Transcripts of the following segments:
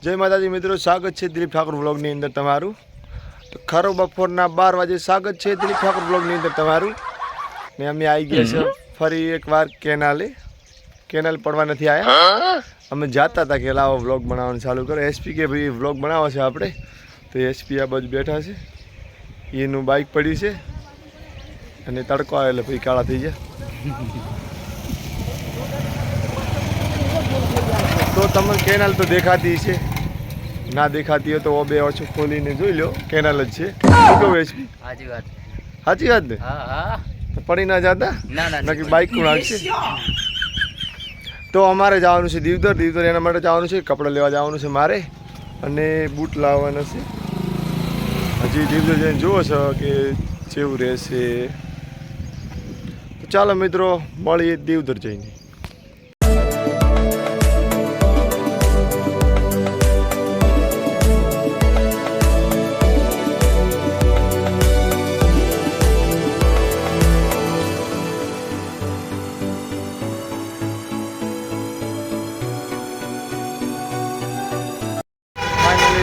जय माताजी मित्रों, स्वागत है दिलीप ठाकुर व्लॉगनी अंदर तमारू। तो खरो बपोरना 12 वागे स्वागत है दिलीप ठाकुर व्लॉगनी अंदर तमारू। ने अमे आई गया छे फरी एक बार केनाल पड़वा नहीं आया। अमे जाता था कि लाओ व्लॉग बनावવાનું चालू करो। एसपी के भाई व्लॉग बनावा छे आपणे, तो एसपी आ बाजू बैठा छे, एनु बाइक पड़ी छे अने तड़को आवे એટલે ભાઈ કાળા થઈ જાય। तो तमने केनाल तो देखाती है, ना देखाती हो तो वो बे ओछो खोलीने જોઈ લો, केनाल જ છે। શું કહું એસપી? સાચી વાત ને? હા હા। તો પડી ના જતા ના નકી બાઇક કોણ આગશે? તો અમારે જવાનું છે દીવદર એના માટે જવાનું છે, કપડાં લેવા જવાનું છે મારે અને બૂટ લાવવાના છે। હજી દીવદર જઈને જુઓ છો કે કેવું રહેશે। તો ચાલો મિત્રો મળીએ દીવદર જઈને।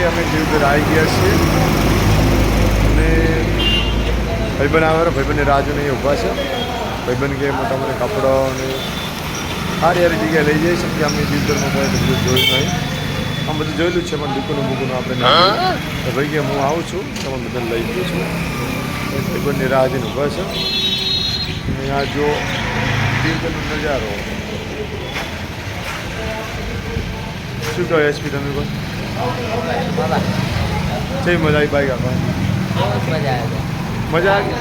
અમે દીવદર આવી ગયા છીએ અને ભાઈબંધ આવે, ભાઈબંધની રાહ જોઈને અહીં ઊભા છે। ભાઈબંધ કે મોટા મને કપડો અને સારી જગ્યાએ લઈ જઈ શકીએ। અમે દીવદરમાં કોઈ બધું જોયું નહીં, આમ બધું જોયેલું છે પણ દુકાનું આપણે તો ભાઈ કે હું આવું છું, તમે બધા લઈ ગયો છું। ભાઈબંધની રાહ જોઈને ઊભા છે અને આ જો દીવદરનો નજારો। શું કહો એસપી તમે કોઈ? सही मजा आई बाइक आपका? मजा आ गया।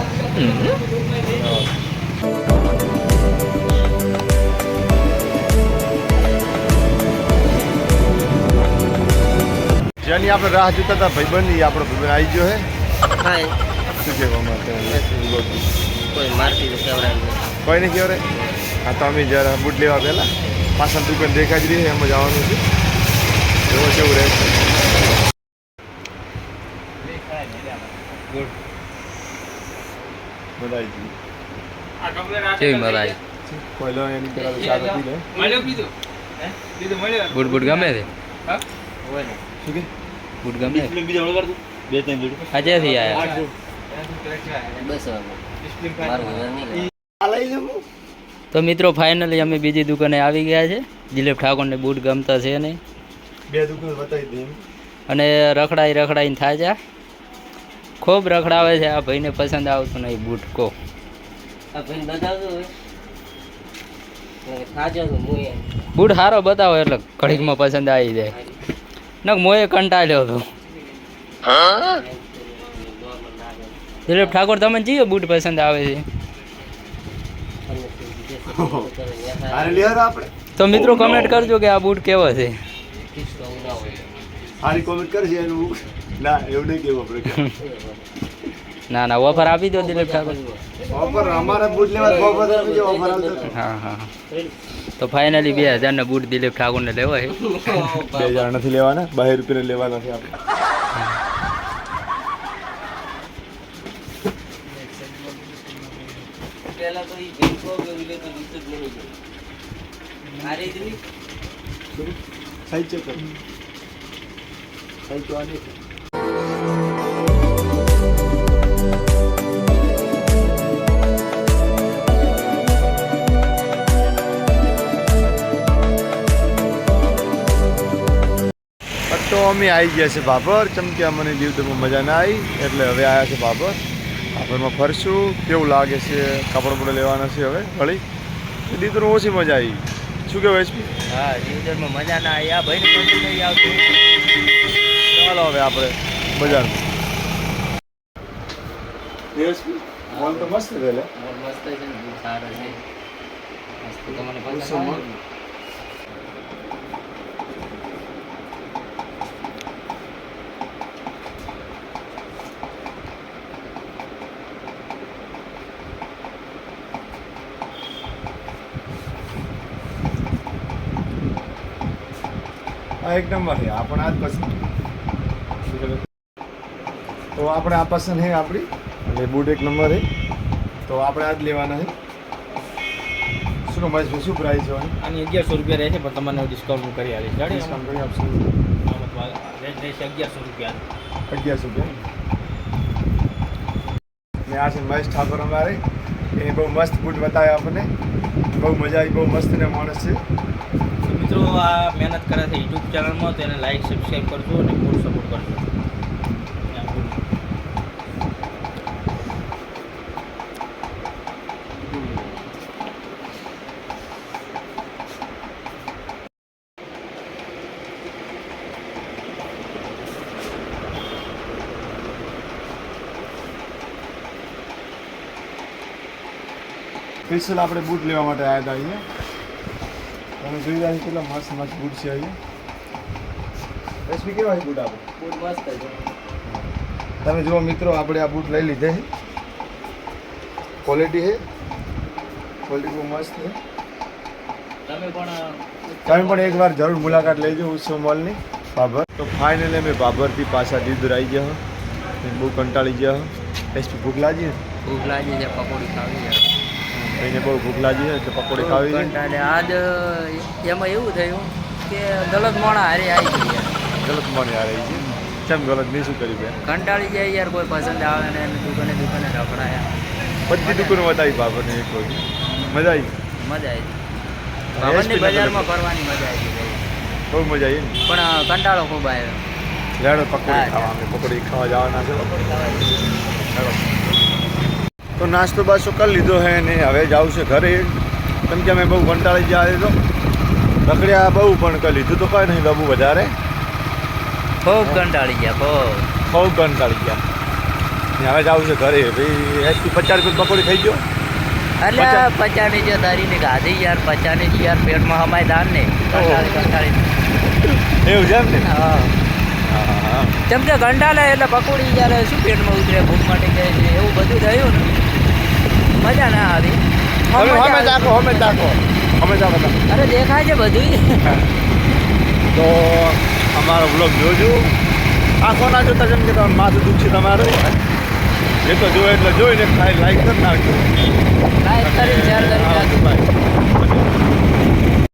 જેની આપણે રાહ જોતા હતા ભાઈબંધ, આપણો ભાઈબંધ આવી ગયો હે। શું કહેવા માંગતા? કોઈ મારતી તો કેવડાય કોઈ નહીં કેવરે। હા તો અમે જરા બૂટ લેવા પહેલાં પાછળ દુકાન દેખાઈ જ રહી છે, એમ જવાનું છે। એવો કેવું રહે છે? બૂટ બૂટ ગમે છે? બૂટ ગમે હજેથી આયા। તો મિત્રો ફાઇનલી અમે બીજી દુકાને આવી ગયા છે। દિલીપ ઠાકોરને બૂટ ગમતા છે નહીં, બે દુકાન બતાવી દે અને રખડાઈને થાય છે, ખૂબ રખડાવે છે। આ ભાઈને પસંદ આવતું નહીં બૂટ કો। બૂટ સારો બતાવો એટલે ઘડીકમાં પસંદ આવી જાય। ન મોએ કંટાળ્યો હતો। દિલીપ ઠાકોર તમને કયો બૂટ પસંદ આવે છે? તો મિત્રો કમેન્ટ કરજો કે આ બૂટ કેવો છે। સારી કોમેન્ટ કરશે એનું ના એવું નહીં કેવું આપણે। ના ઓફર આપી દો દિલીપ ઠાકોર। ઓફર અમારે બૂટ લેવા ઓફર આપી દો, ઓફર આવતો। હા તો ફાઇનલી 2000 ના બૂટ દિલીપ ઠાકોરને લેવા છે। 2000 નથી લેવાના, 22 રૂપિયા લેવાના છે આપણે। પહેલા તો ઈ ભીંકો કે ઉલે તો રીત જ નહીં ગઈ મારી જ નહીં સાઈડ ચેક કરો, સાઈડ તો આની છે। તો અમે આવી ગયા છે બાબર, ચમકે અમને દીવદરમાં મજા ના આવી એટલે હવે આવ્યા છે બાબર। બાબરમાં ફરશું, કેવું લાગે છે, કપડાં બપડા લેવાના છે હવે વળી। દીવદરમાં ઓછી મજા આવી। શું કહેવાય એસપી? હા દીવદરમાં મજા ના આવી, આ ભાઈને પસંદ નહીં આવતું। ચાલો હવે આપણે બજારમાં। એસપી મોલ તો મસ્ત છે લે, મસ્ત છે ને, બહુ સારો છે, મસ્ત તમને પસંદ આવે? एक नंबर है अपन आज पसंद। तो આપણે આ પસંદ है આપણી અને બૂટ એક નંબર है, તો આપણે આજ લેવાના है। શું મહેશ શું પ્રાઇસ છે આની? આની 1100 રૂપિયા રહે છે, પણ તમને ડિસ્કાઉન્ટ કરી આલીશ। ડિસ્કાઉન્ટ કરી આપશો? રહેશે 1100 રૂપિયા. 1100 ને આ છે મહેશ ઠાકોર અમારે, એને બહુ મસ્ત બૂટ બતાવ્યા આપણને, બહુ મજા આવી, બહુ મસ્ત ને માણસ છે. તો મિત્રો આ મહેનત કરે છે યુટ્યુબ ચેનલમાં, તો એને લાઈક સબસ્ક્રાઈબ કરજો અને ફૂલ સપોર્ટ કરજો. સ્પેશિયલ આપણે બૂટ લેવા માટે આવ્યા હતા અહીંયા. તમે જોઈ રહ્યા છો કેટલા મસ્ત મસ્ત બૂટ છે અહીંયા. રશ્મિ કેવા છે બૂટ આપણે? બૂટ મસ્ત છે. તમે જુઓ મિત્રો, આપણે આ બૂટ લઈ લીધે છે. ક્વોલિટી છે, ક્વોલિટી બહુ મસ્ત છે. તમે પણ એકવાર જરૂર મુલાકાત લેજો ઉત્સવ મોલની બાબર. તો ફાઇનલી અમે બાબરથી પાછા દીદર આવી ગયા. બહુ કંટાળી ગયા. એસપી ભૂખ લાગી ને? ભૂખ લાગી છે, પકોડી ખાવી છે. એને બહુ ભૂખ લાગી છે, તો પકોડી ખાવી છે. કંટાળે આજ એમાં એવું થયું કે ગલત મોણા હારે આવી ગઈ યાર. ગલત મને આ રહી છે. કેમ ગલત? મેં શું કર્યું બેન? કંટાળી જાય યાર, કોઈ પસંદ આવે ને એને દુકાને રખડાયા. બધી દુકાનો બતાવી બાબરને એક વખત. મજા આવી? મજા આવી. બાબરની બજારમાં ફરવાની મજા આવી ગઈ. બહુ મજા આવી ને? પણ કંટાળો ખૂબ આવ્યો. લેડો પકોડી હા, ખાવા, અમે પકોડી ખાવા જવાના છે. પકોડી ખાવા ચાલો. તો નાસ્તો બાસ્તો કરી લીધો હે ને હવે જાઉં છે ઘરે. કેમ કે અમે બહુ કંટાળી ગયા તો રખડ્યા બહુ, પણ કરી લીધું તો કંઈ નહીં બાબુ વધારે. ખૂબ કંટાળી ગયા, બહુ કંટાળી ગયા ને હવે જાઉં છે ઘરે. ભાઈ 50 રૂપિયા પકોડી થઈ ગયો. એટલે 50ની જે તારીને ગાધી યાર, 50ની યાર પેટમાં હમાય દાન ને કંટાળી. એવું છે એમ ને? હા, હા. કેમ કે કંટાળે એટલે પકોડી યાર શું પેટમાં ઉતરે, ભૂખ માટે જાય છે, એવું બધું થયું ને મજા ના આવી. અમે ચાખો. અરે દેખાય છે બધું. તો અમારો બ્લોગ જોજો. આંખો ના જોતા, કેમ કે તમારું માથું દુઃખ છે તમારું. એ તો જોવે એટલે જોઈને લાઈક કરી નાખજો. લાઈક કરી શેર કરી નાખજો. બાય.